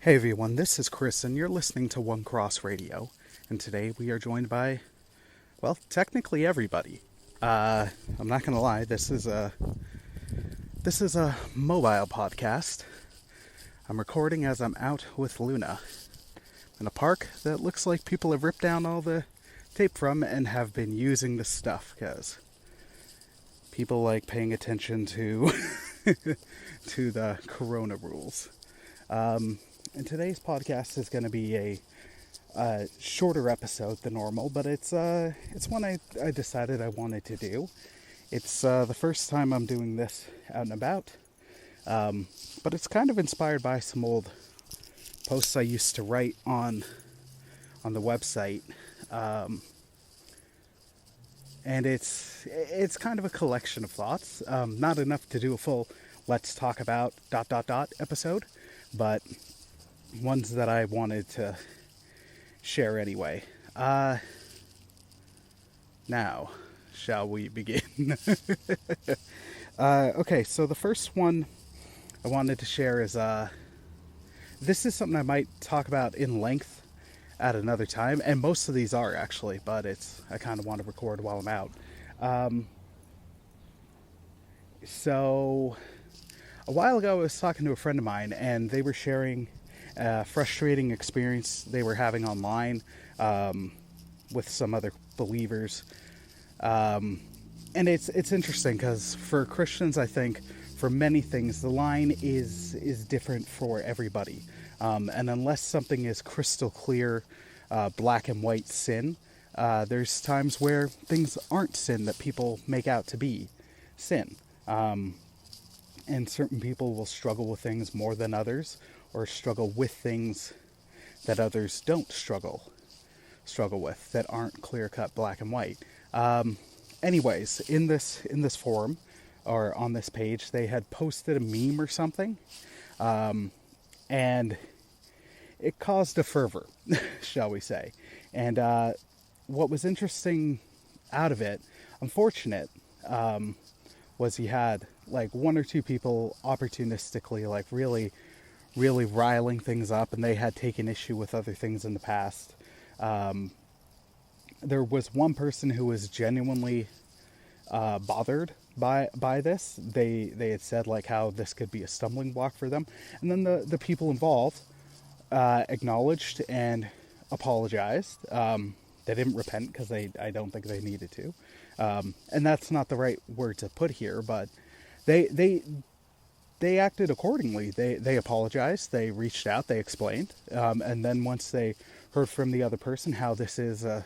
Hey everyone, this is Chris, and you're listening to One Cross Radio. And today we are joined by, well, technically everybody. I'm not gonna lie, this is a mobile podcast. I'm recording as I'm out with Luna in a park that looks like people have ripped down all the tape from and have been using the stuff because people like paying attention to to the corona rules. And today's podcast is going to be a shorter episode than normal, but it's one I decided I wanted to do. It's the first time I'm doing this out and about, but it's kind of inspired by some old posts I used to write on the website, and it's kind of a collection of thoughts. Not enough to do a full "Let's talk about ... episode, but ones that I wanted to share anyway. Now, shall we begin? Okay, so the first one I wanted to share is, this is something I might talk about in length at another time, and most of these are actually, but I kind of want to record while I'm out. So, a while ago I was talking to a friend of mine, and they were sharing frustrating experience they were having online with some other believers, and it's interesting because for Christians, I think for many things the line is different for everybody, and unless something is crystal clear, black and white sin, there's times where things aren't sin that people make out to be sin, and certain people will struggle with things more than others, or struggle with things that others don't struggle with, that aren't clear-cut black and white. Anyways, in this forum, or on this page, they had posted a meme or something, and it caused a fervor, shall we say. And what was interesting out of it, unfortunate, was he had like one or two people opportunistically, like really riling things up, and they had taken issue with other things in the past. There was one person who was genuinely bothered by this. They had said like how this could be a stumbling block for them, and then the people involved acknowledged and apologized. They didn't repent because I don't think they needed to, and that's not the right word to put here, but they acted accordingly. They apologized, they reached out, they explained, and then once they heard from the other person how this is a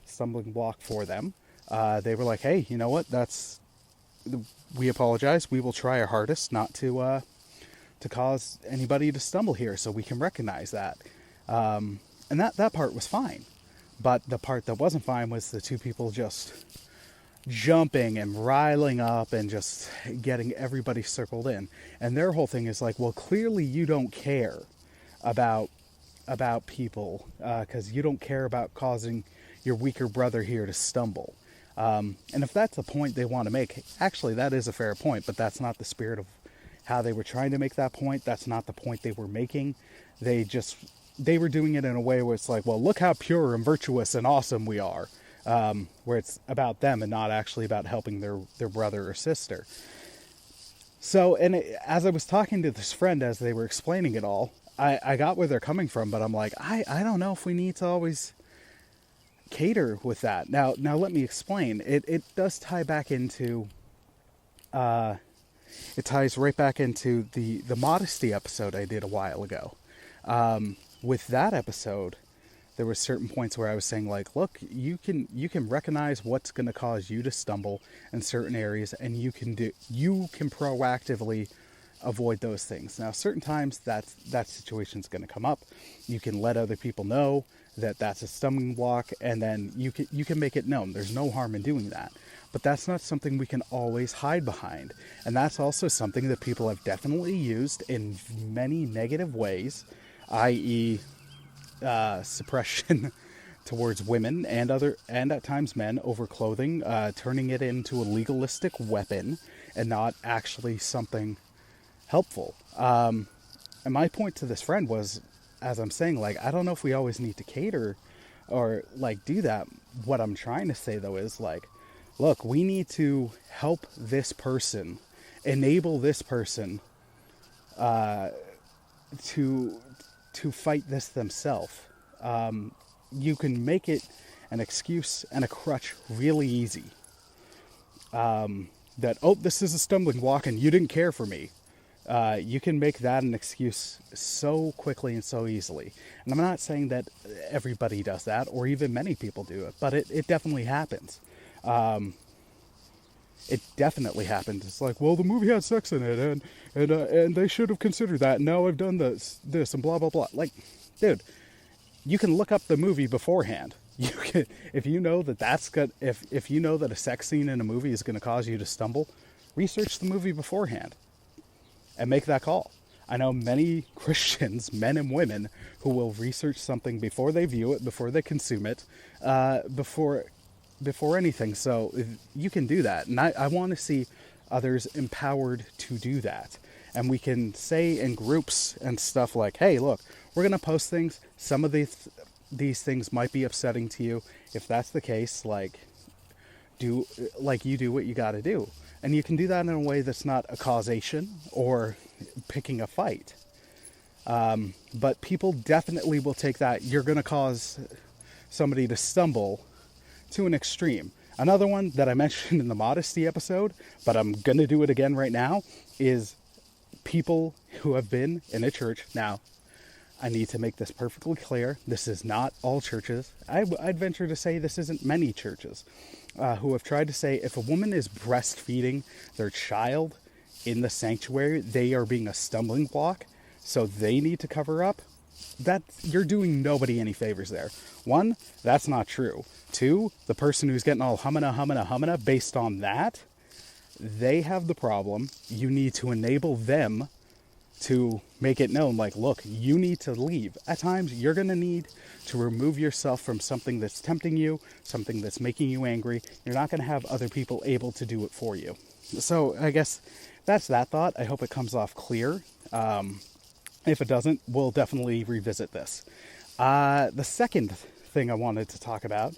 stumbling block for them, they were like, hey, you know what, we apologize, we will try our hardest not to cause anybody to stumble here, so we can recognize that. And that part was fine. But the part that wasn't fine was the two people just jumping and riling up and just getting everybody circled in. And their whole thing is like, well, clearly you don't care about people, because you don't care about causing your weaker brother here to stumble. And if that's a point they want to make, actually that is a fair point, but that's not the spirit of how they were trying to make that point. That's not the point they were making. They were doing it in a way where it's like, well, look how pure and virtuous and awesome we are. Where it's about them and not actually about helping their brother or sister. So, as I was talking to this friend as they were explaining it all, I got where they're coming from, but I'm like, I don't know if we need to always cater with that. Now let me explain. It does tie back into, it ties right back into the modesty episode I did a while ago. With that episode, there were certain points where I was saying like, look, you can recognize what's going to cause you to stumble in certain areas, and you can proactively avoid those things. Now, certain times that situation's going to come up. You can let other people know that that's a stumbling block, and then you can make it known. There's no harm in doing that. But that's not something we can always hide behind. And that's also something that people have definitely used in many negative ways, i.e., suppression towards women and at times men over clothing, turning it into a legalistic weapon and not actually something helpful. And my point to this friend was, as I'm saying, like, I don't know if we always need to cater or like do that. What I'm trying to say though is like, look, we need to help this person, enable this person to fight this themselves. You can make it an excuse and a crutch really easy. That, oh, this is a stumbling block and you didn't care for me. You can make that an excuse so quickly and so easily. And I'm not saying that everybody does that, or even many people do it, but it definitely happens. It definitely happens. It's like, well, the movie had sex in it, and they should have considered that. And now I've done this, and blah, blah, blah. Like, dude, you can look up the movie beforehand. You can, if you know that that's good, if you know that a sex scene in a movie is going to cause you to stumble, research the movie beforehand and make that call. I know many Christians, men and women, who will research something before they view it, before they consume it, before anything. So you can do that. And I want to see others empowered to do that. And we can say in groups and stuff like, hey, look, we're going to post things. Some of these things might be upsetting to you. If that's the case, you do what you got to do. And you can do that in a way that's not a causation or picking a fight. But people definitely will take that. You're going to cause somebody to stumble to an extreme. Another one that I mentioned in the modesty episode, but I'm going to do it again right now, is people who have been in a church. Now, I need to make this perfectly clear. This is not all churches. I'd venture to say this isn't many churches who have tried to say if a woman is breastfeeding their child in the sanctuary, they are being a stumbling block, so they need to cover up. That you're doing nobody any favors there. One, that's not true. Two, the person who's getting all humana based on that, they have the problem. You need to enable them to make it known, like, look, you need to leave. At times, you're going to need to remove yourself from something that's tempting you, something that's making you angry. You're not going to have other people able to do it for you. So I guess that's that thought. I hope it comes off clear. If it doesn't, we'll definitely revisit this. The second thing I wanted to talk about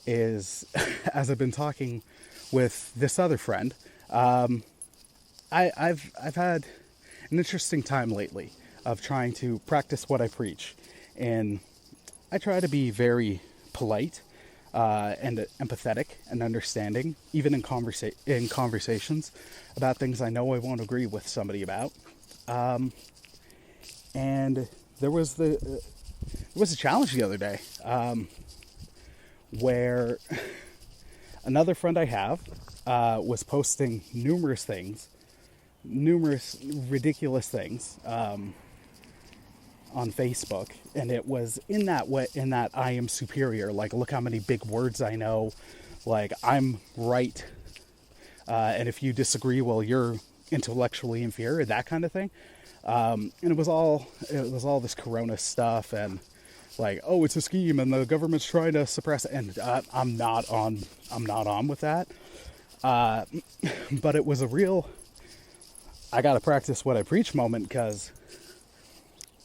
is, as I've been talking with this other friend, I've had an interesting time lately of trying to practice what I preach. And I try to be very polite and empathetic and understanding, even in conversations about things I know I won't agree with somebody about. And there was a challenge the other day where another friend I have was posting numerous ridiculous things on Facebook, and it was in that way, in that I am superior, like, look how many big words I know, like, I'm right, and if you disagree, well, you're intellectually inferior, that kind of thing. And it was all this corona stuff, and like, oh, it's a scheme and the government's trying to suppress it, and I'm not on with that. But it was a real I got to practice what I preach moment, because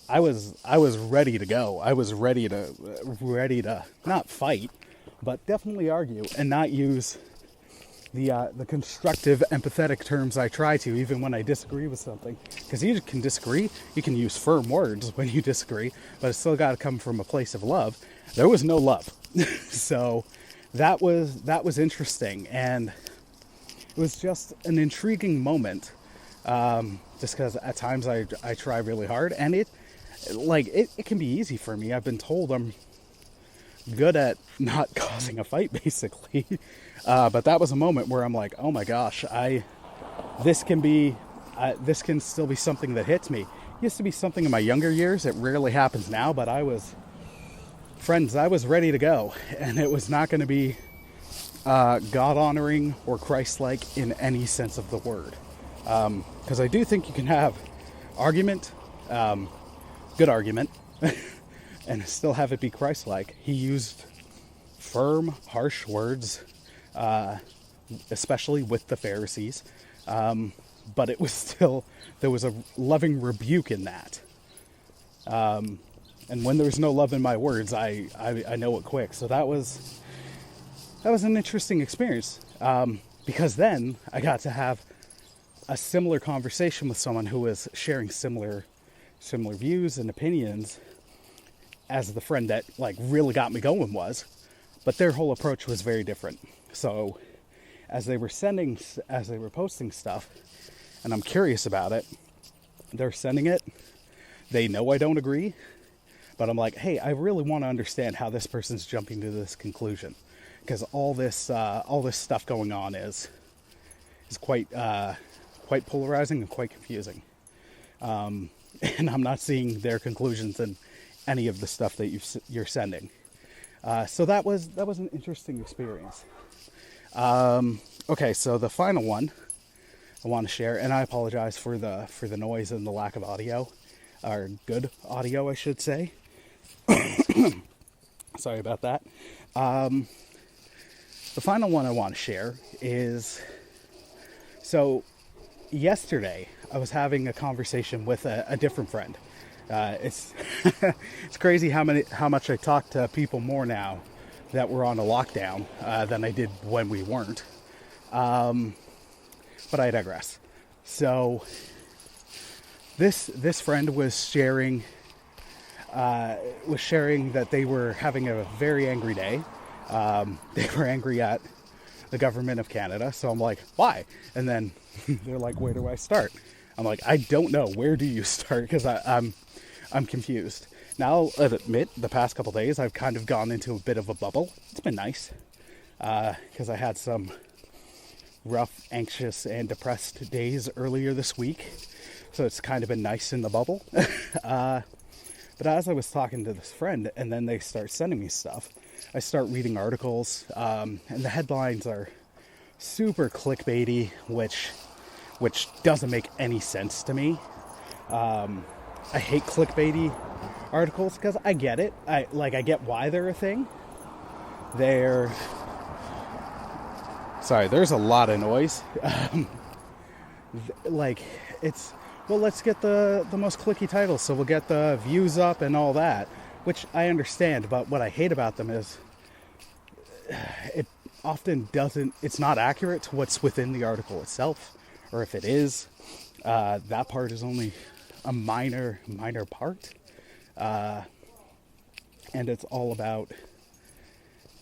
I was ready to go. I was ready to not fight, but definitely argue and not use the constructive, empathetic terms I try to, even when I disagree with something. Because you can disagree, you can use firm words when you disagree, but it's still got to come from a place of love. There was no love, so that was interesting, and it was just an intriguing moment. Just because at times I try really hard, and it can be easy for me. I've been told I'm good at not causing a fight, basically. But that was a moment where I'm like, oh my gosh, this can still be something that hits me. It used to be something in my younger years. It rarely happens now, but I was ready to go, and it was not going to be God-honoring or Christ-like in any sense of the word. Because I do think you can have argument, good argument, and still have it be Christ-like. He used firm, harsh words, especially with the Pharisees, but it was still, there was a loving rebuke in that. And when there's no love in my words, I know it quick. So that was an interesting experience, because then I got to have a similar conversation with someone who was sharing similar views and opinions as the friend that like really got me going was, but their whole approach was very different. So as they were posting stuff, and I'm curious about it, they're sending it, they know I don't agree, but I'm like, hey, I really want to understand how this person's jumping to this conclusion, because all this stuff going on is quite polarizing and quite confusing. And I'm not seeing their conclusions in any of the stuff that you're sending. So that was an interesting experience. Okay, so the final one I want to share, and I apologize for the noise and the lack of audio, or good audio, I should say. Sorry about that. The final one I want to share is, so yesterday I was having a conversation with a different friend. It's it's crazy how much I talk to people more now that we're on a lockdown than I did when we weren't. But I digress. So this friend was sharing that they were having a very angry day. They were angry at the government of Canada. So I'm like, why? And then they're like, where do I start? I'm like, I don't know. Where do you start? Because I'm confused. Now, I'll admit, the past couple days, I've kind of gone into a bit of a bubble. It's been nice, because I had some rough, anxious, and depressed days earlier this week. So it's kind of been nice in the bubble. But as I was talking to this friend, and then they start sending me stuff, I start reading articles, and the headlines are super clickbaity, which doesn't make any sense to me. I hate clickbaity articles because I get it. I get why they're a thing. Sorry, there's a lot of noise. Let's get the most clicky titles, so we'll get the views up and all that, which I understand, but what I hate about them is it often it's not accurate to what's within the article itself, or if it is, that part is only a minor part, and it's all about,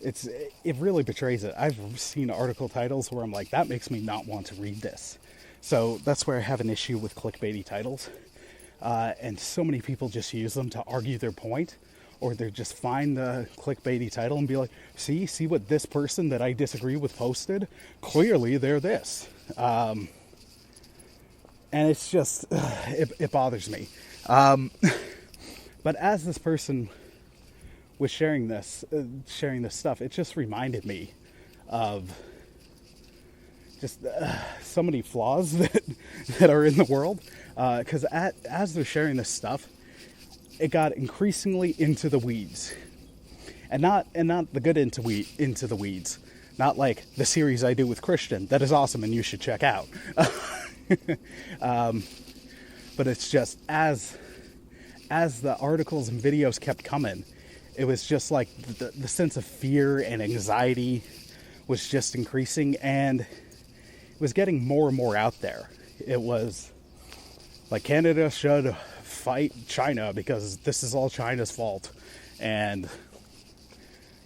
it really betrays it. I've seen article titles where I'm like, that makes me not want to read this. So that's where I have an issue with clickbaity titles, and so many people just use them to argue their point, or they just find the clickbaity title and be like, see what this person that I disagree with posted? Clearly they're this. And it's just, it bothers me. But as this person was sharing this stuff, it just reminded me of just so many flaws that are in the world. Because as they're sharing this stuff, it got increasingly into the weeds, and not the good into the weeds. Not like the series I do with Christian that is awesome and you should check out. But it's just as the articles and videos kept coming, it was just like the sense of fear and anxiety was just increasing, and it was getting more and more out there. It was like Canada should fight China because this is all China's fault. And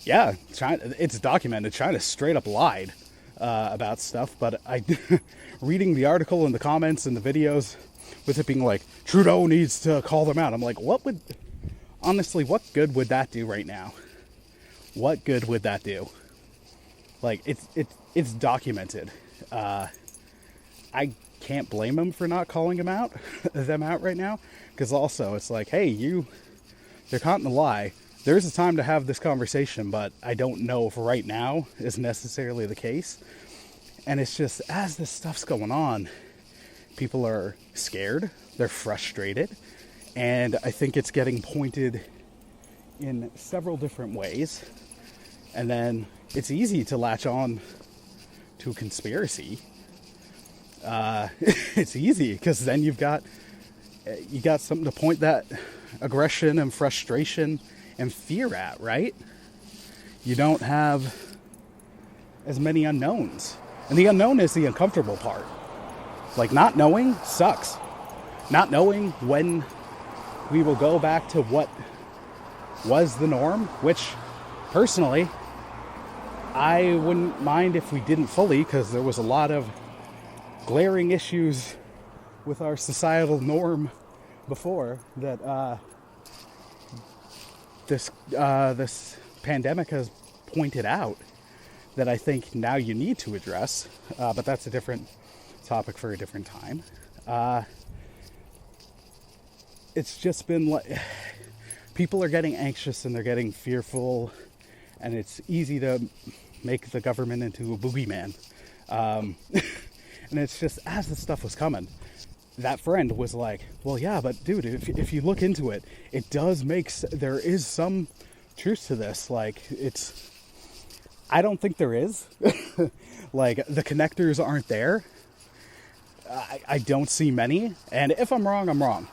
yeah, China, it's documented. China straight up lied about stuff, but reading the article and the comments and the videos with it being like, Trudeau needs to call them out. I'm like, honestly, what good would that do right now? What good would that do? Like, it's documented. I can't blame them for not calling them out right now, because also it's like, hey, they're caught in the lie. There's a time to have this conversation, but I don't know if right now is necessarily the case. And it's just, as this stuff's going on, people are scared, they're frustrated, and I think it's getting pointed in several different ways. And then it's easy to latch on to a conspiracy. It's easy because then you got something to point that aggression and frustration and fear at, right? You don't have as many unknowns. And the unknown is the uncomfortable part. Like, not knowing sucks. Not knowing when we will go back to what was the norm, which, personally, I wouldn't mind if we didn't fully, because there was a lot of glaring issues with our societal norm before that this pandemic has pointed out that I think now you need to address, but that's a different topic for a different time. It's just been like, people are getting anxious and they're getting fearful, and it's easy to make the government into a boogeyman. And it's just, as the stuff was coming, that friend was like, well, yeah, but dude, if you look into it, it does there is some truth to this. Like, I don't think there is. Like, the connectors aren't there. I don't see many. And if I'm wrong, I'm wrong.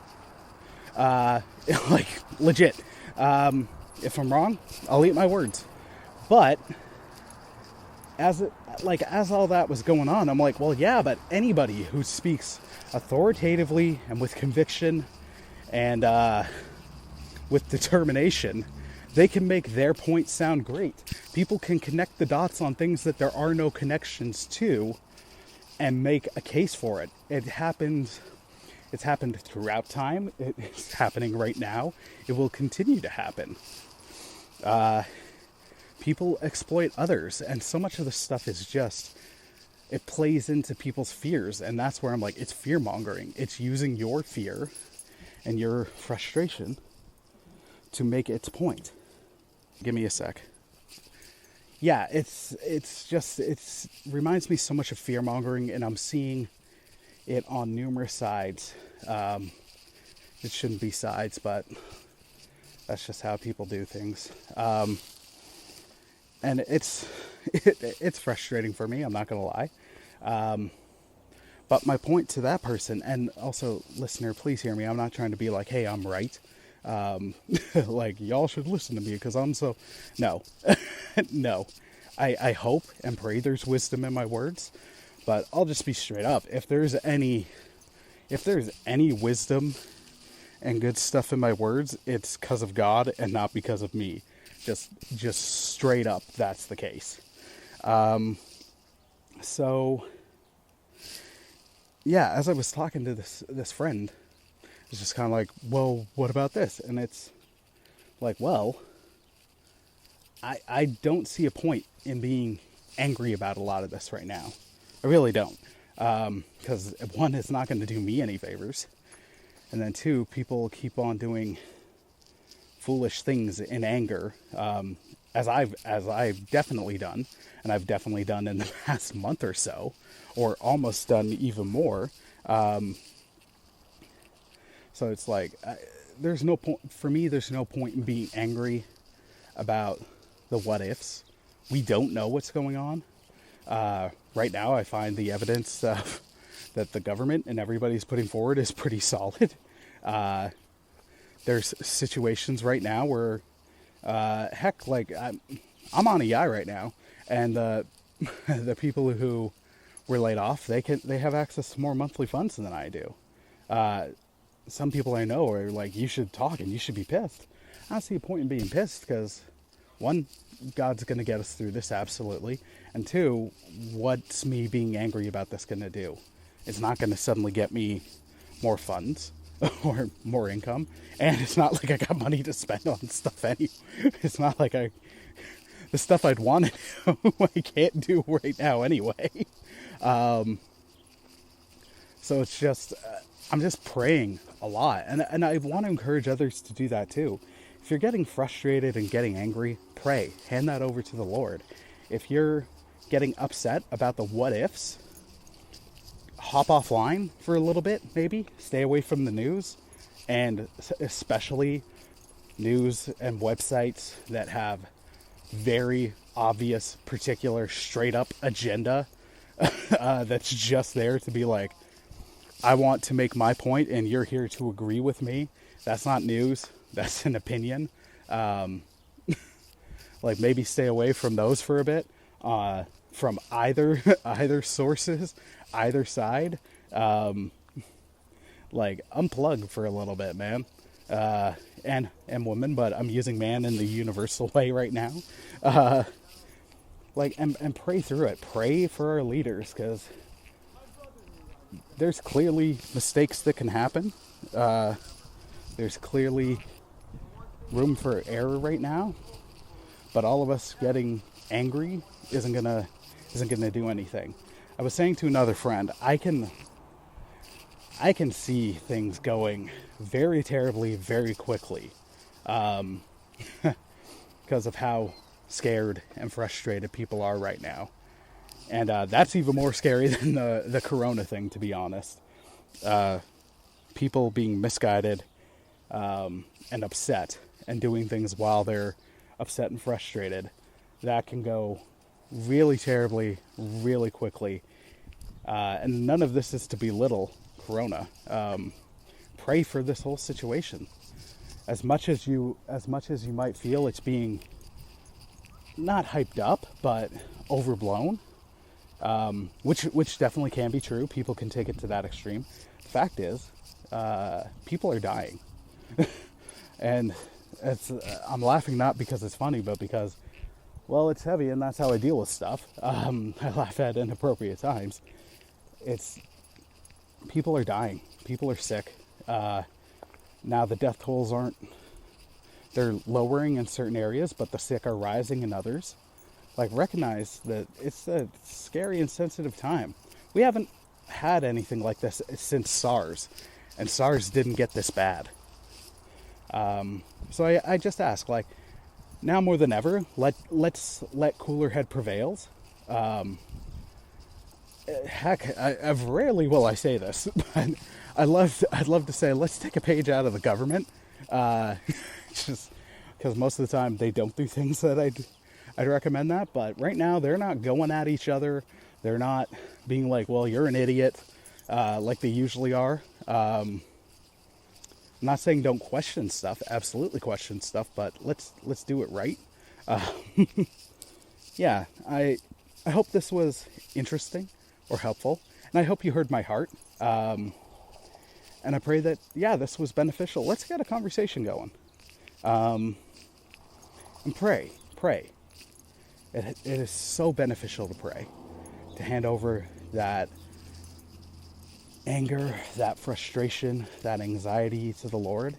Like, legit. If I'm wrong, I'll eat my words. But as all that was going on, I'm like, well, yeah, but anybody who speaks authoritatively and with conviction and with determination, they can make their point sound great. People can connect the dots on things that there are no connections to and make a case for it. It's happened throughout time. It's happening right now. It will continue to happen. People exploit others, and so much of this stuff is just, it plays into people's fears, and that's where I'm like, it's fear-mongering. It's using your fear and your frustration to make its point. Give me a sec. Yeah, it reminds me so much of fear-mongering, and I'm seeing it on numerous sides. It shouldn't be sides, but that's just how people do things. And it's frustrating for me, I'm not going to lie. But my point to that person, and also, listener, please hear me. I'm not trying to be like, hey, I'm right. Like, y'all should listen to me because I'm so... No. No. I hope and pray there's wisdom in my words. But I'll just be straight up. If there's any wisdom and good stuff in my words, it's because of God and not because of me. Just straight up, that's the case. So, yeah, as I was talking to this friend, it's just kind of like, well, what about this? And it's like, well, I don't see a point in being angry about a lot of this right now. I really don't. Because one, it's not going to do me any favors. And then two, people keep on doing foolish things in anger, as I've definitely done, and I've definitely done in the past month or so, or almost done even more. So it's like, there's no point for me. There's no point in being angry about the what ifs. We don't know what's going on. Right now, I find the evidence that the government and everybody's putting forward is pretty solid. There's situations right now where, heck, like I'm on EI right now, and the people who were laid off, they have access to more monthly funds than I do. Some people I know are like, you should talk and you should be pissed. I don't see a point in being pissed because, one, God's going to get us through this, absolutely. And two, what's me being angry about this going to do? It's not going to suddenly get me more funds or more income. And it's not like I got money to spend on stuff anyway. It's not like the stuff I'd want to do, I can't do right now anyway. So it's just, I'm just praying a lot. And I want to encourage others to do that too. If you're getting frustrated and getting angry, pray. Hand that over to the Lord. If you're getting upset about the what ifs, hop offline for a little bit, maybe. Stay away from the news, and especially news and websites that have very obvious, particular, straight up agenda that's just there to be like, I want to make my point and you're here to agree with me. That's not news. That's an opinion. Like maybe stay away from those for a bit. From either sources, either side. Like unplug for a little bit, man. And woman, but I'm using man in the universal way right now. And pray through it. Pray for our leaders, because there's clearly mistakes that can happen. There's clearly room for error right now, but all of us getting angry isn't gonna do anything. I was saying to another friend, I can see things going very terribly, very quickly, because of how scared and frustrated people are right now. And that's even more scary than the corona thing, to be honest. People being misguided and upset and doing things while they're upset and frustrated, that can go really terribly, really quickly. And none of this is to belittle corona. Pray for this whole situation. As much as you might feel it's being not hyped up, but overblown, which definitely can be true. People can take it to that extreme. The fact is, people are dying. And I'm laughing not because it's funny, but because, well, it's heavy and that's how I deal with stuff. I laugh at inappropriate times. People are dying. People are sick. Now the death tolls they're lowering in certain areas, but the sick are rising in others. Like, recognize that it's a scary and sensitive time. We haven't had anything like this since SARS, and SARS didn't get this bad. So I just ask, like, now more than ever, let's let cooler head prevails. Heck, I've rarely will I say this, but I'd love to say, let's take a page out of the government. Just because most of the time they don't do things that I'd recommend that. But right now they're not going at each other. They're not being like, well, you're an idiot, like they usually are. I'm not saying don't question stuff. Absolutely question stuff, but let's do it right. Yeah, I hope this was interesting or helpful, and I hope you heard my heart. And I pray that, this was beneficial. Let's get a conversation going. And pray. It is so beneficial to pray, to hand over that anger, that frustration, that anxiety to the Lord.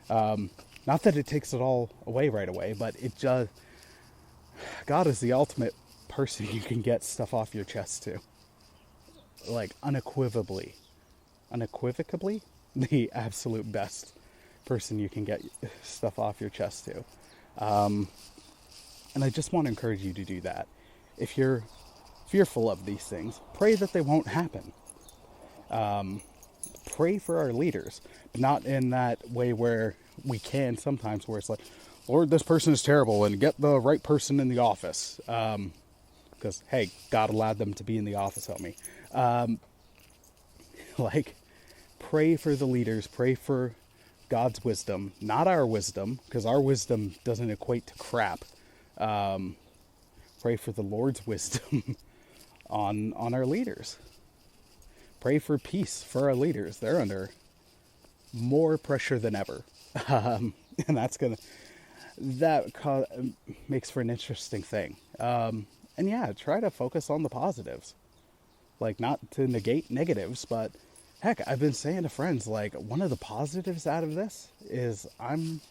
Not that it takes it all away right away, but God is the ultimate person you can get stuff off your chest to. Like, unequivocally, the absolute best person you can get stuff off your chest to. And I just want to encourage you to do that. If you're fearful of these things, pray that they won't happen. Pray for our leaders, but not in that way where we can sometimes, where it's like, Lord, this person is terrible, and get the right person in the office. Because, hey, God allowed them to be in the office, help me. Pray for the leaders, pray for God's wisdom, not our wisdom, because our wisdom doesn't equate to crap. Pray for the Lord's wisdom on our leaders. Pray for peace for our leaders. They're under more pressure than ever. And that makes for an interesting thing. And try to focus on the positives. Like, not to negate negatives, but heck, I've been saying to friends, like, one of the positives out of this is I'm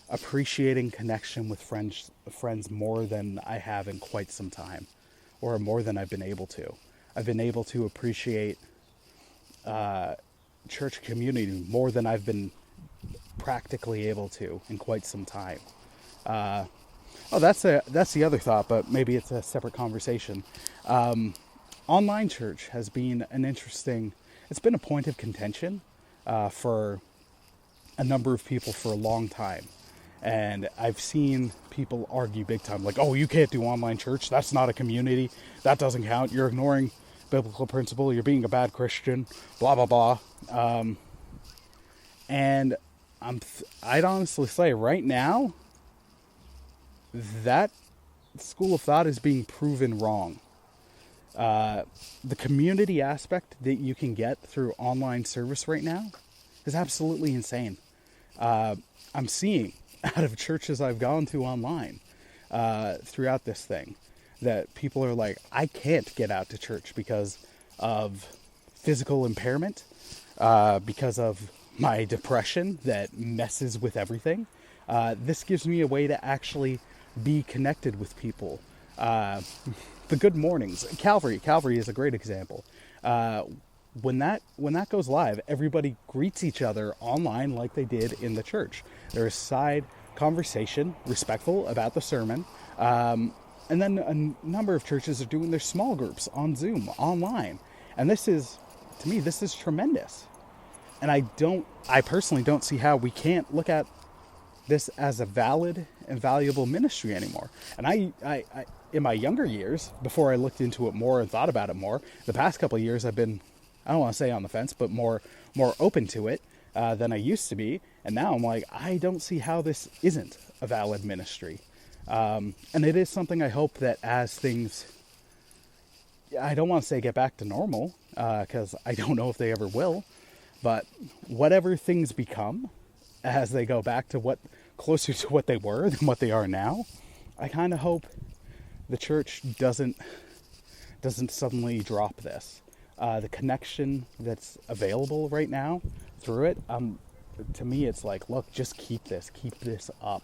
appreciating connection with friends more than I have in quite some time, or more than I've been able to. I've been able to appreciate church community more than I've been practically able to in quite some time. That's the other thought, but maybe it's a separate conversation. Online church has been it's been a point of contention for a number of people for a long time. And I've seen people argue big time, like, oh, you can't do online church. That's not a community. That doesn't count. You're ignoring biblical principle. You're being a bad Christian, blah, blah, blah. And I'd honestly say right now that school of thought is being proven wrong. The community aspect that you can get through online service right now is absolutely insane. I'm seeing out of churches I've gone to online throughout this thing that people are like, I can't get out to church because of physical impairment, because of my depression that messes with everything. This gives me a way to actually be connected with people. The good mornings. Calvary is a great example. When that goes live, everybody greets each other online like they did in the church. There's side conversation, respectful about the sermon. And then a number of churches are doing their small groups on Zoom, online. And this is, to me, this is tremendous. And I personally don't see how we can't look at this as a valid and valuable ministry anymore. And I in my younger years, before I looked into it more and thought about it more, the past couple of years I've been, I don't want to say on the fence, but more open to it than I used to be. And now I'm like, I don't see how this isn't a valid ministry. And it is something I hope that as things, I don't want to say get back to normal, because I don't know if they ever will, but whatever things become as they go back to closer to what they were than what they are now, I kind of hope the church doesn't suddenly drop this. The connection that's available right now through it, to me, it's like, look, just keep this up.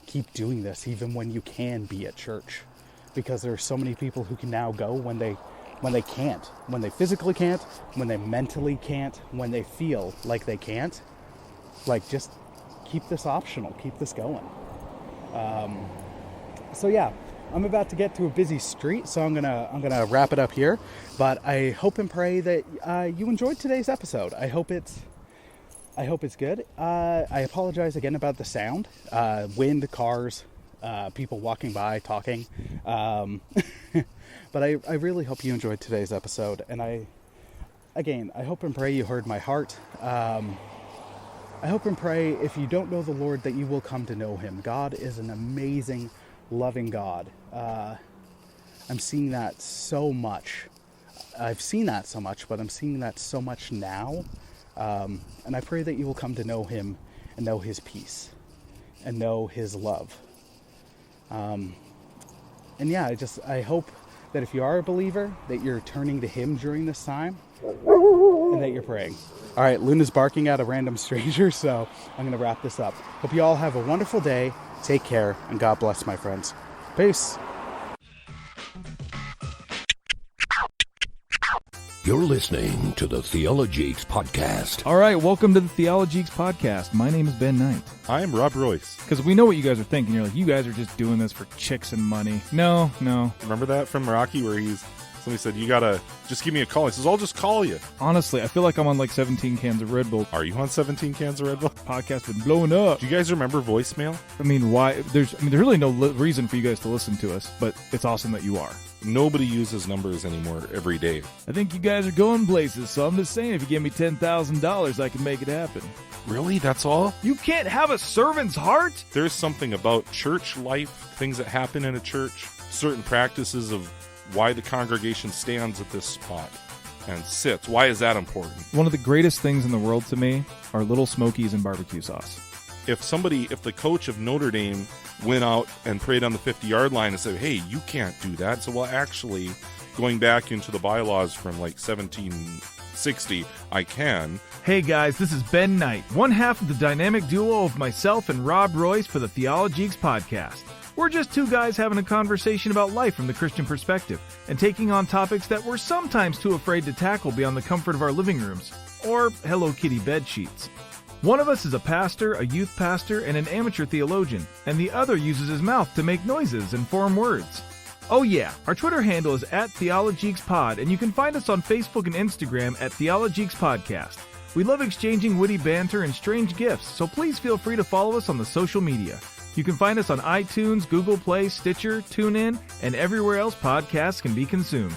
Keep doing this even when you can be at church, because there are so many people who can now go when they can't, when they physically can't, when they mentally can't, when they feel like they can't. Like, just keep this optional, keep this going. So yeah, I'm about to get to a busy street, so I'm gonna wrap it up here. But I hope and pray that you enjoyed today's episode. I hope it's good. I apologize again about the sound, wind, cars, people walking by, talking. But I really hope you enjoyed today's episode. And I hope and pray you heard my heart. I hope and pray, if you don't know the Lord, that you will come to know him. God is an amazing, loving God. I'm seeing that so much. I've seen that so much, but I'm seeing that so much now. And I pray that you will come to know him and know his peace and know his love. And yeah, I hope that if you are a believer, that you're turning to him during this time and that you're praying. All right, Luna's barking at a random stranger, so I'm going to wrap this up. Hope you all have a wonderful day. Take care, and God bless, my friends. Peace. You're listening to the Theologeeks Podcast. All right, welcome to the Theologeeks Podcast. My name is Ben Knight. I'm Rob Royce. Because we know what you guys are thinking. You're like, you guys are just doing this for chicks and money. No. Remember that from Rocky where somebody said, you gotta just give me a call. He says, I'll just call you. Honestly, I feel like I'm on like 17 cans of Red Bull. Are you on 17 cans of Red Bull? Podcast been blowing up. Do you guys remember voicemail? I mean, why? There's really no reason for you guys to listen to us, but it's awesome that you are. Nobody uses numbers anymore every day. I think you guys are going places, so I'm just saying, if you give me $10,000, I can make it happen. Really? That's all? You can't have a servant's heart? There's something about church life, things that happen in a church, certain practices of why the congregation stands at this spot and sits. Why is that important? One of the greatest things in the world to me are Little Smokies and barbecue sauce. If the coach of Notre Dame went out and prayed on the 50-yard line and said, hey, you can't do that. So, well, actually, going back into the bylaws from like 1760, I can. Hey guys, this is Ben Knight, one half of the dynamic duo of myself and Rob Royce for the Theologeeks Podcast. We're just two guys having a conversation about life from the Christian perspective and taking on topics that we're sometimes too afraid to tackle beyond the comfort of our living rooms or Hello Kitty bed sheets. One of us is a pastor, a youth pastor, and an amateur theologian, and the other uses his mouth to make noises and form words. Oh yeah, our Twitter handle is @TheologeeksPod, and you can find us on Facebook and Instagram @TheologeeksPodcast. We love exchanging witty banter and strange gifts, so please feel free to follow us on the social media. You can find us on iTunes, Google Play, Stitcher, TuneIn, and everywhere else podcasts can be consumed.